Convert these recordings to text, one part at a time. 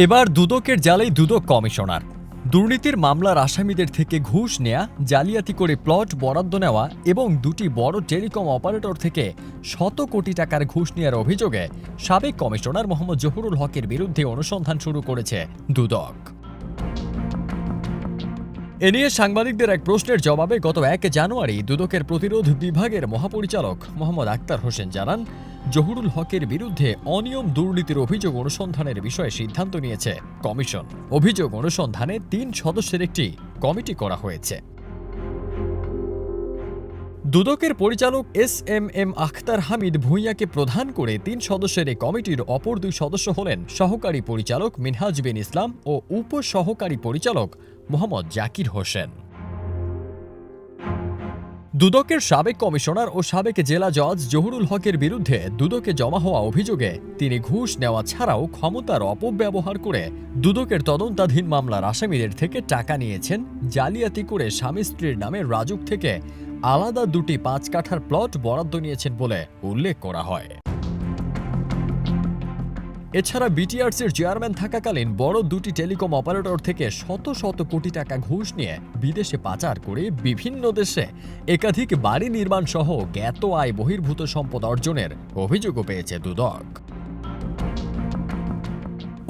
এবার দুদকের জালেই দুদক কমিশনার। দুর্নীতির মামলার আসামিদের থেকে ঘুষ নেয়া, জালিয়াতি করে প্লট বরাদ্দ নেওয়া এবং দুটি বড় টেলিকম অপারেটর থেকে শত কোটি টাকার ঘুষ নেওয়ার অভিযোগে সাবেক কমিশনার মোহাম্মদ জহুরুল হকের বিরুদ্ধে অনুসন্ধান শুরু করেছে দুদক। এ নিয়ে সাংবাদিকদের এক প্রশ্নের জবাবে গত ১ জানুয়ারি দুদকের প্রতিরোধ বিভাগের মহাপরিচালক মোহাম্মদ আক্তার হোসেন জানান, জহুরুল হকের বিরুদ্ধে অনিয়ম দুর্নীতির অভিযোগ অনুসন্ধানের বিষয়ে সিদ্ধান্ত নিয়েছে কমিশন। অভিযোগ অনুসন্ধানে ৩ সদস্যের একটি কমিটি করা হয়েছে। দুদকের পরিচালক এস.এম.এম. আখতার হামিদ ভূঁইয়াকে প্রধান করে ৩ সদস্যের এই কমিটির অপর ২ সদস্য হলেন সহকারী পরিচালক মিনহাজ বিন ইসলাম ও উপসহকারী পরিচালক মোহাম্মদ জাকির হোসেন। দুদকের সাবেক কমিশনার ও সাবেক জেলা জজ জহুরুল হকের বিরুদ্ধে দুদকে জমা হওয়া অভিযোগে তিনি ঘুষ নেওয়া ছাড়াও ক্ষমতার অপব্যবহার করে দুদকের তদন্তাধীন মামলার আসামিদের থেকে টাকা নিয়েছেন, জালিয়াতি করে স্বামী স্ত্রীর নামে রাজুক থেকে আলাদা দুটি ৫ কাঠার প্লট বরাদ্দ নিয়েছেন বলে উল্লেখ করা হয়। এছাড়া বিটিআরসির চেয়ারম্যান থাকাকালীন বড় দুটি টেলিকম অপারেটর থেকে শত শত কোটি টাকা ঘুষ নিয়ে বিদেশে পাচার করে বিভিন্ন দেশে একাধিক বাড়ি নির্মাণ সহ জ্ঞাত আয় বহির্ভূত সম্পদ অর্জনের অভিযোগও পেয়েছে দুদক।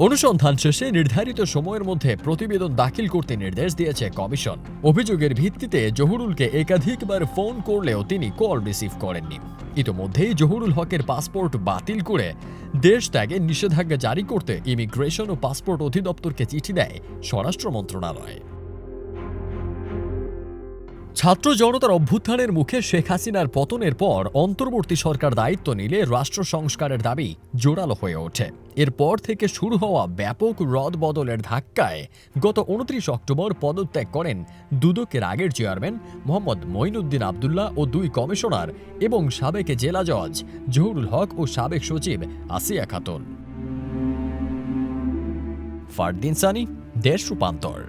অনুসন্ধান শেষে নির্ধারিত সময়ের মধ্যে প্রতিবেদন দাখিল করতে নির্দেশ দিয়েছে কমিশন। অভিযোগের ভিত্তিতে জহুরুলকে একাধিকবার ফোন করলেও তিনি কল রিসিভ করেননি। ইতোমধ্যেই জহুরুল হকের পাসপোর্ট বাতিল করে দেশ ত্যাগে নিষেধাজ্ঞা জারি করতে ইমিগ্রেশন ও পাসপোর্ট অধিদপ্তরকে চিঠি দেয় স্বরাষ্ট্র মন্ত্রণালয়। ছাত্র জনতার অভ্যুত্থানের মুখে শেখ হাসিনার পতনের পর অন্তর্বর্তী সরকার দায়িত্ব নিলে রাষ্ট্র সংস্কারের দাবি জোরালো হয়ে ওঠে। এরপর থেকে শুরু হওয়া ব্যাপক রদবদলের ধাক্কায় গত ২৯ অক্টোবর পদত্যাগ করেন দুদকের আগের চেয়ারম্যান মোহাম্মদ মঈনুদ্দিন আবদুল্লাহ ও ২ কমিশনার এবং সাবেক জেলা জজ জহুরুল হক ও সাবেক সচিব আসিয়া খাতুন। ফারদিন সানি, দেশ রূপান্তর।